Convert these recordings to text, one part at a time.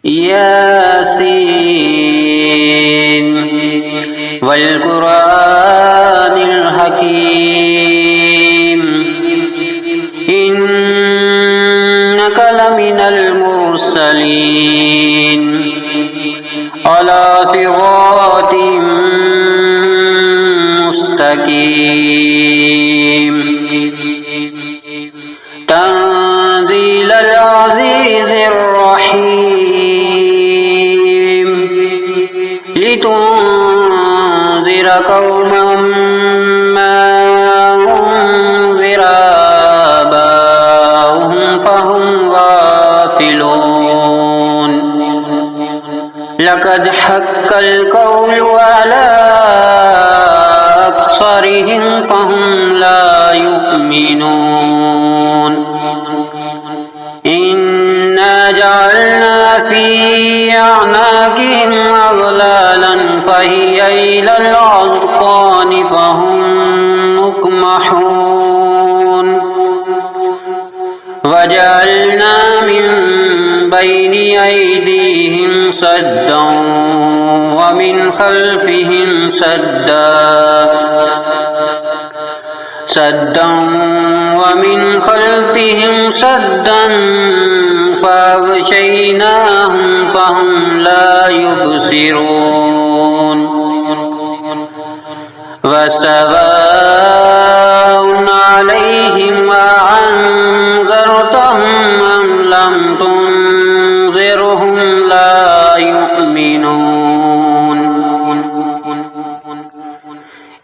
ياسين والقرآن الحكيم إنك لمن المرسلين على صراط مستقيم تنزيل العزيز الرحيم لتنذر قوما ما أنذر آباؤهم فهم غافلون لقد حق القول على أكثرهم فهم لا يؤمنون إنا جعلنا في أعناقهم أغلالا فهي إلى الأذقان فهم مقمحون وجعلنا من بين أيديهم سدا ومن خلفهم سدا فأغشيناهم فهم لا يبصرون وسواء عليهم أأنذرتهم أم لم تنذرهم لا يؤمنون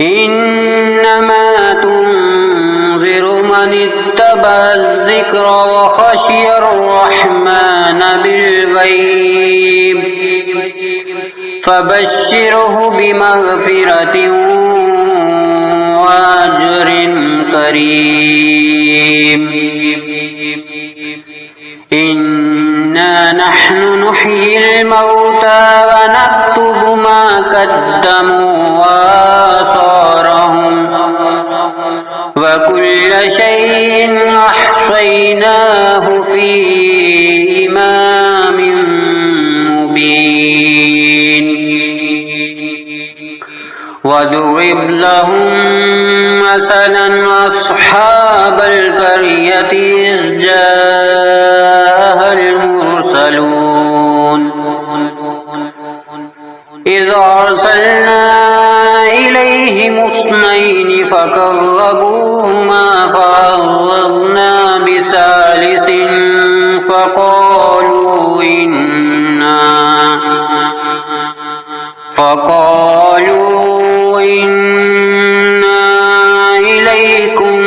إنما تنذر من اتبع الذكر وخشي الرحمن بالغيب فبشره بمغفرة وأجر كريم إنا نحن نحيي الموتى ونكتب ما قدموا وآثارهم وكل شيء أحصيناه في إمام مبين واضرب لهم مثلا أصحاب القرية إذ جاءها المرسلون إذ أرسلنا إليهم اثنين فكذبوهما فعززنا بثالث فقالوا إنا إليكم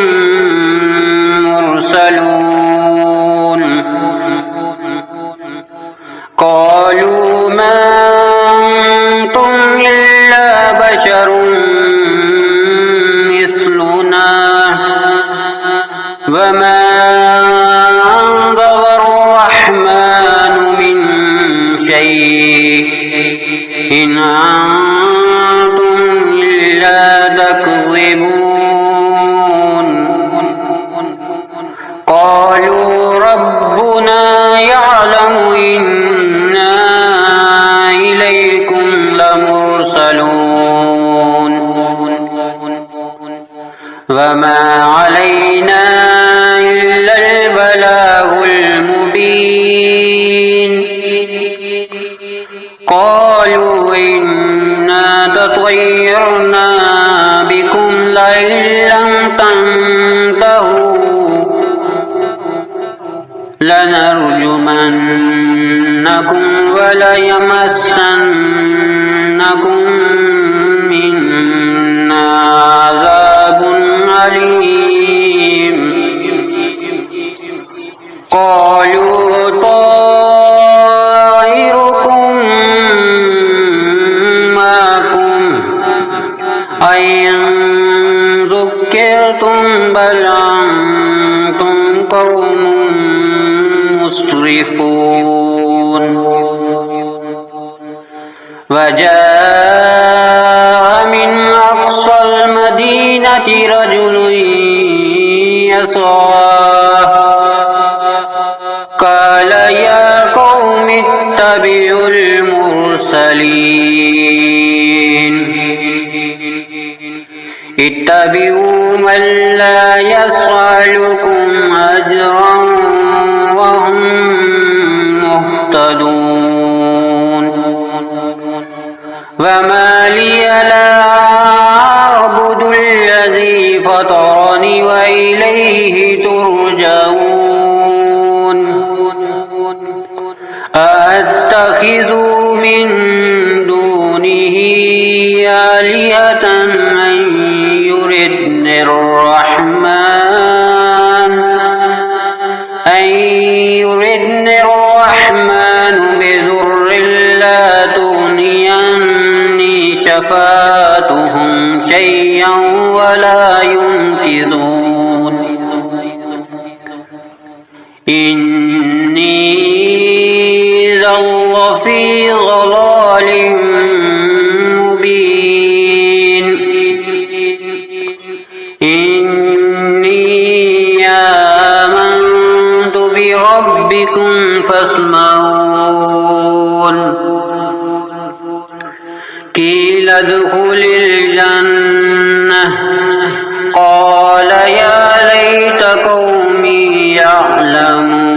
مرسلون قالوا ما أنتم إلا بشر مثلنا وما أنزل الرحمن من شيء إن أنتم إلا تكذبون قالوا ربنا يعلم إنا إليكم لمرسلون وما علينا إلا البلاغ المبين قالوا إنا تطيرنا بكم لئن لم تنتهوا لنرجمنكم وليمسنكم منا عذاب أليم قالوا طائركم معكم أئن ذكرتم بل أنتم قوم مسرفون وجاء من أقصى المدينة رجل يسعى قال يا قوم يتبع المرسلين اتبعوا من لا يسألكم أجرا وهم مهتدون وما لي لا أعبد الذي فطرني وإليه ترجعون أأتخذ من دونه آلهة أن يردني الرحمن بضر لا تغني عني شفاعتهم شيئا ولا ينقذون إني إذا لفي ضلال مبين إني آمنت بربكم فاسمعون قيل ادخل الجنة قال يا ليت قومي يعلمون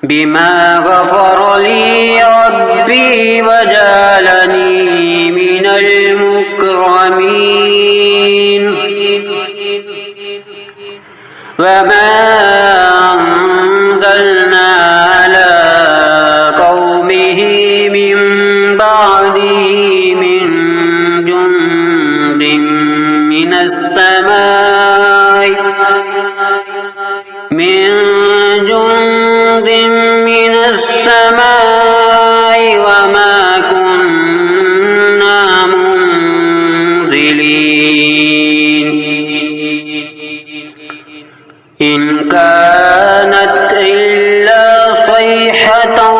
بما غفر لي ربي وجعلني من المكرمين وما أنزلنا على قومه من بعده من جند من السماء وما كنا منزلين إن كانت إلا صيحة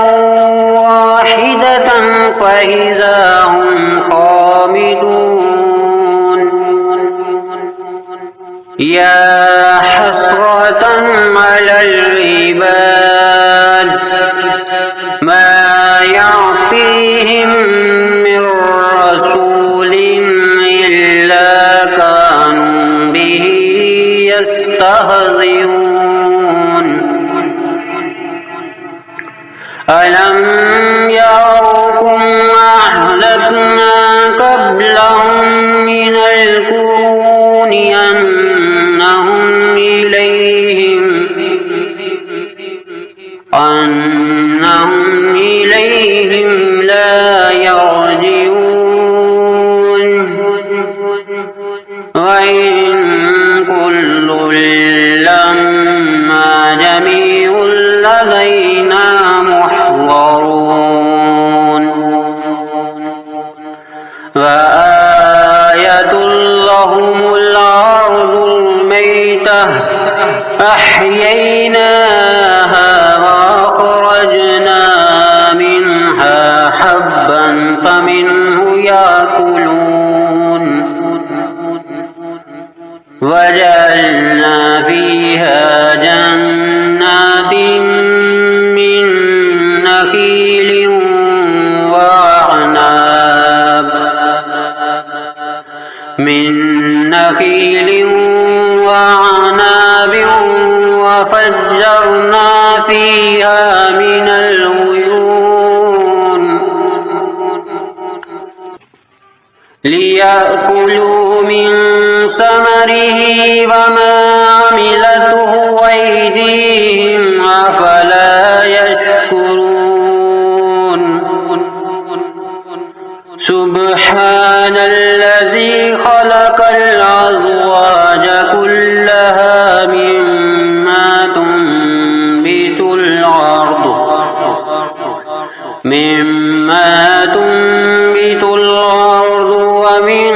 واحدة فإذا هم خامدون يا حسرة على العباد ما يعطيهم من رسول إلا كانوا به يستهزئون ألم يروا أهلكنا قبلهم من القرون أنهم إليهم لا يرجعون وإن كل لما جميع لدينا محضرون وآية لهم الأرض الميتة أحييناها وأخرجنا منها حبا فمنه يأكلون وجعلنا فيها جنات من نخيل وعناب وفجرنا فيها من العيون ليأكلوا من ثمره وما عملته أيديهم أفلا يشكرون سبحان الذي خلق الأزواج كلها مما تنبت الأرض ومن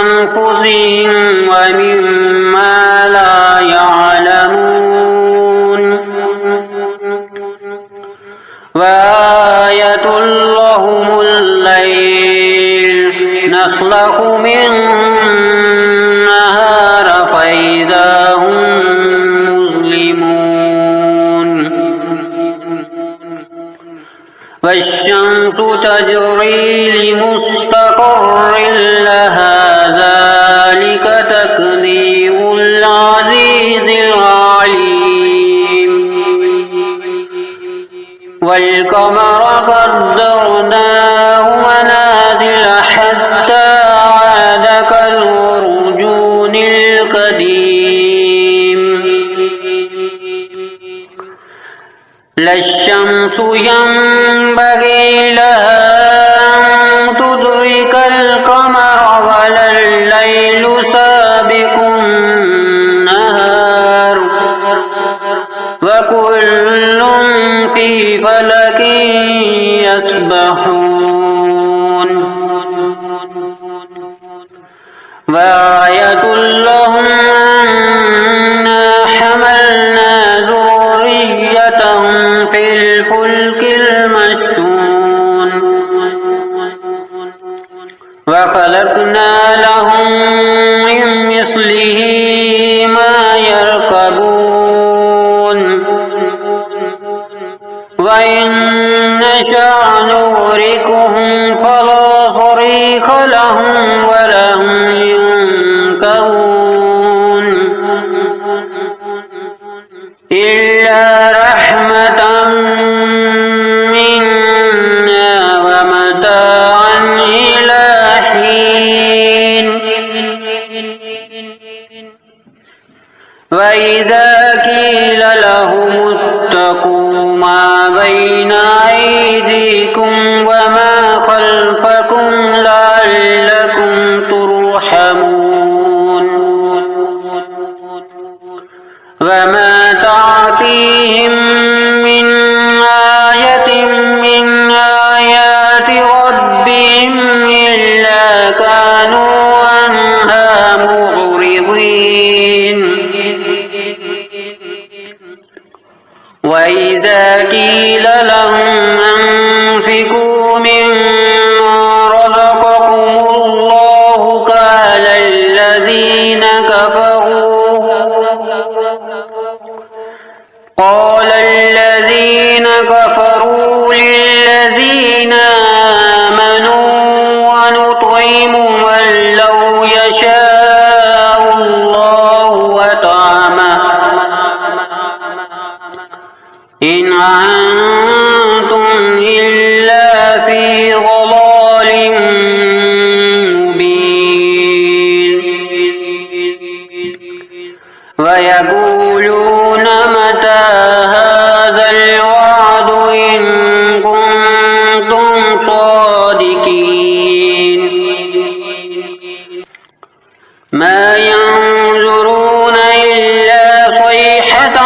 أنفسهم ومما لا يعلمون وآية لهم الليل نسلخ منه النهار فإذا هم مظلمون والشمس تجري لمستقر لها ذلك تقدير العزيز العليم والقمر قدرناه منازل حتى عاد كالعرجون القديم لا الشمس ينبغي لها أن تدرك القمر ولا الليل سابق النهار وكل في فلك يسبحون وآية لهم أنا حملنا ذريتهم في الفلك المشحون وخلقنا لهم من مثله ما يركبون وإن نشأ نغرقهم فلا صريخ لهم ولا هم ينكرون إلا رحمة منا ومتاعا إلى حين وإذا قيل لهم اتقوا ما بين أيديكم وما خلفكم لعلكم ترحمون وما تعطيهم من آية من آيات ربهم إلا كانوا عنها معرضين وإذا قيل لهم أنفقوا مما رزقكم الله قال الذين كفروا للذين آمنوا ونطعم من لو يشاء الله وطعمه إن أنتم إلا في ضلال مبين ويقولون متى هذا الوعد إن كنتم صادقين ما ينظرون إلا صيحة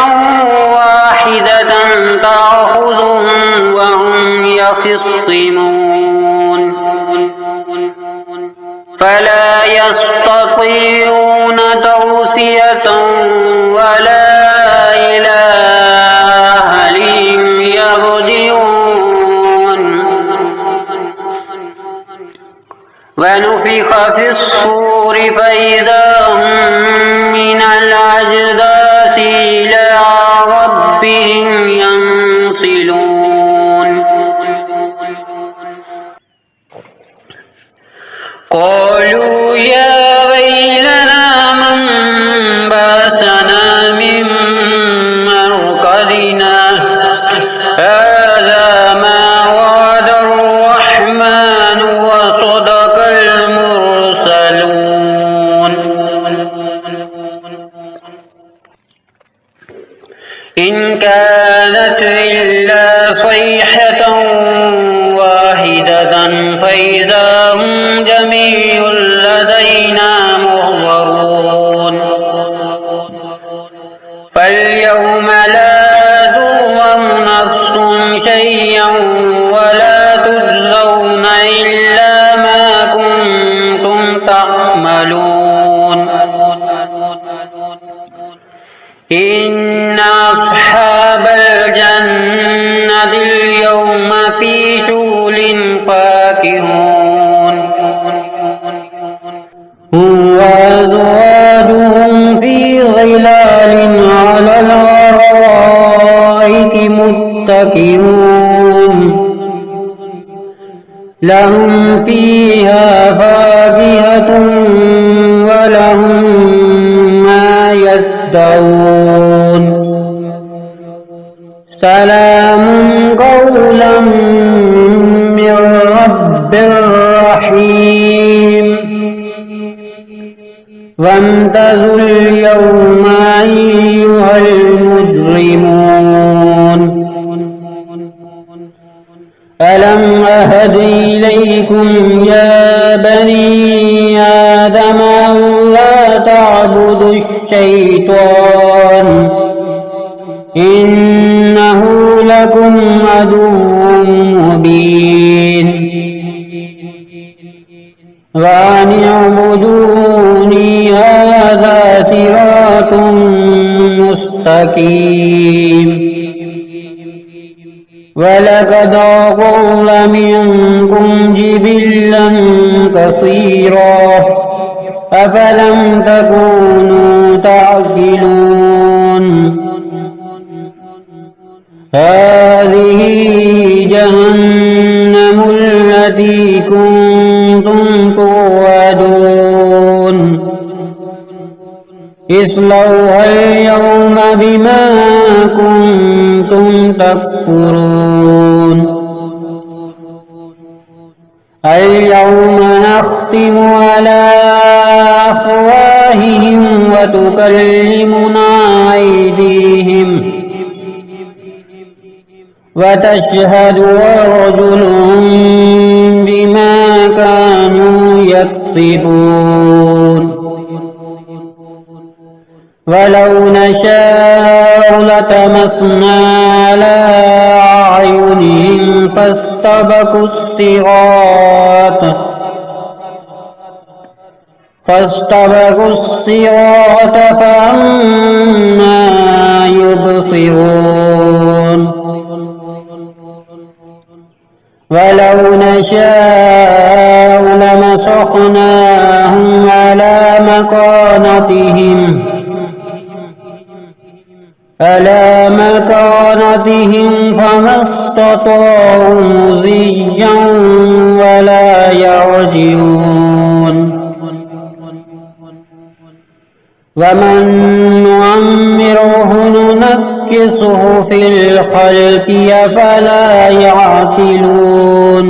واحدة تأخذهم وهم يخصمون فلا يستطيعون توصية ولا إلى أهلهم يرجعون ونفخ في الصور فإذا هم من الأجداث إلى ربهم ينسلون قالوا يا ويلنا من بعثنا من مرقدنا هذا ما وعد الرحمن وصدق المرسلون إن كانت إلا صيحة واحدة فإذا هم جميع لدينا محضرون فاليوم لا تظلم نفس شيئا ولا تجزون إلا ما كنتم تعملون إن أصحاب الجنة اليوم في شغل فاكهون وأزواجهم في ظلال على الأرائك متكئون لهم فيها فاكهة ولهم ما يدعون سلام قولا من رب رحيم وامتازوا اليوم أيها المجرمون ألم أهد إليكم يا بني آدم ألا تعبدوا الشيطان إنه لكم عدو مبين وأن اعبدوني هذا صراط مستقيم ولقد أضل منكم جبلا كثيرا أفلم تكونوا تعقلون هذه جهنم التي كنتم توعدون اصلوها اليوم بما كنتم تكفرون اليوم نختم على أفواههم وتكلمنا أيديهم وتشهد أرجلهم بما كانوا يكسبون ولو نشاء لطمسنا على أعينهم فاستبقوا الصراط فأنى يبصرون ولو نشاء لمسخناهم على مكانتهم فما استطاعوا مضيا ولا يرجعون ومن نعمره ننكسه في الخلق أفلا يعقلون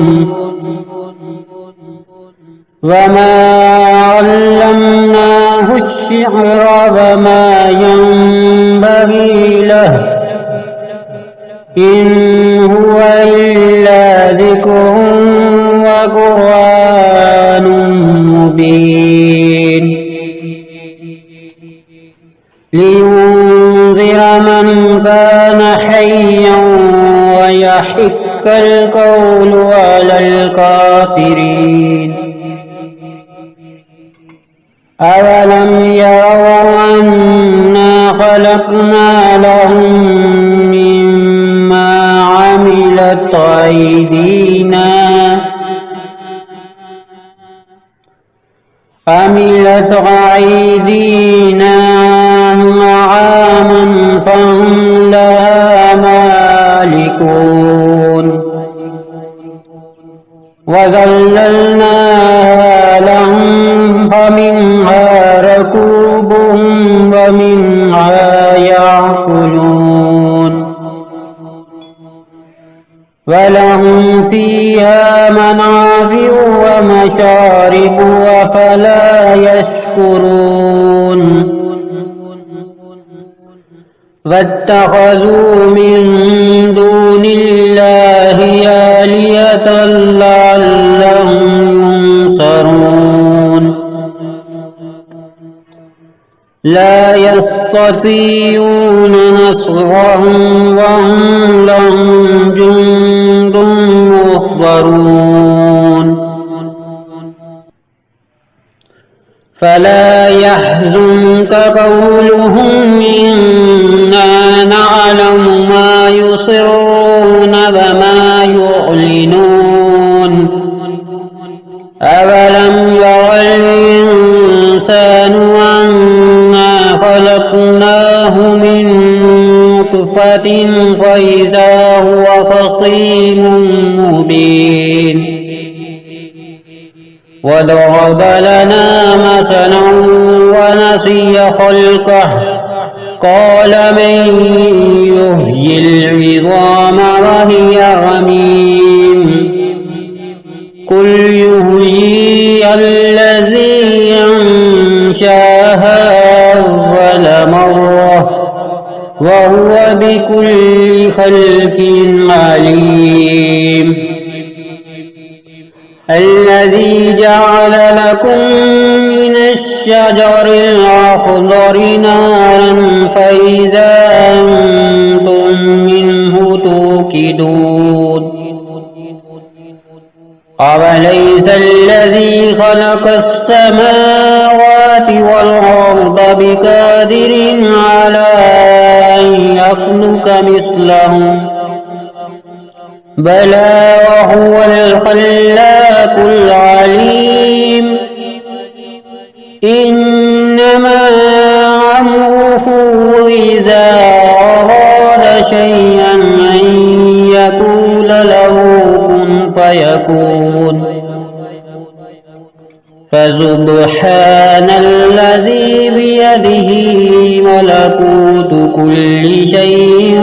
وما علمناه الشعر وما ينبغي له إن هو إلا ذكر وقرآن مبين لينذر من كان حيا ويحق القول على الكافرين أولم يروا أنا خلقنا لهم مما عملت أيدينا أنعاما فهم لها مالكون وذللناها لهم فمنها ركوبهم ومنها يأكلون ولهم فيها منافع ومشارب أفلا يشكرون واتخذوا من دون الله آلهة لعلهم ينصرون لا يستطيعون نصرهم وهم لهم جند محضرون فلا يحزنك قولهم إنا نعلم ما يصرون وما يعلنون أولم ير الإنسان أنا خلقناه من نطفة فإذا هو خصيم مبين وضرب لنا مثلا ونسي خلقه قال من يحيي العظام وهي رميم قل يحييها الذي أنشاها أول مرة وهو بكل خلق عليم الذي جعل لكم من الشجر الأخضر نارا فإذا أنتم منه توقدون أوليس الذي خلق السماوات والأرض بقادر على أن يخلق مثلهم بلى وهو الخلاق العليم إنما أمره إذا أراد شيئا أن يقول له كن فيكون فسبحان الذي بيده ملكوت كل شيء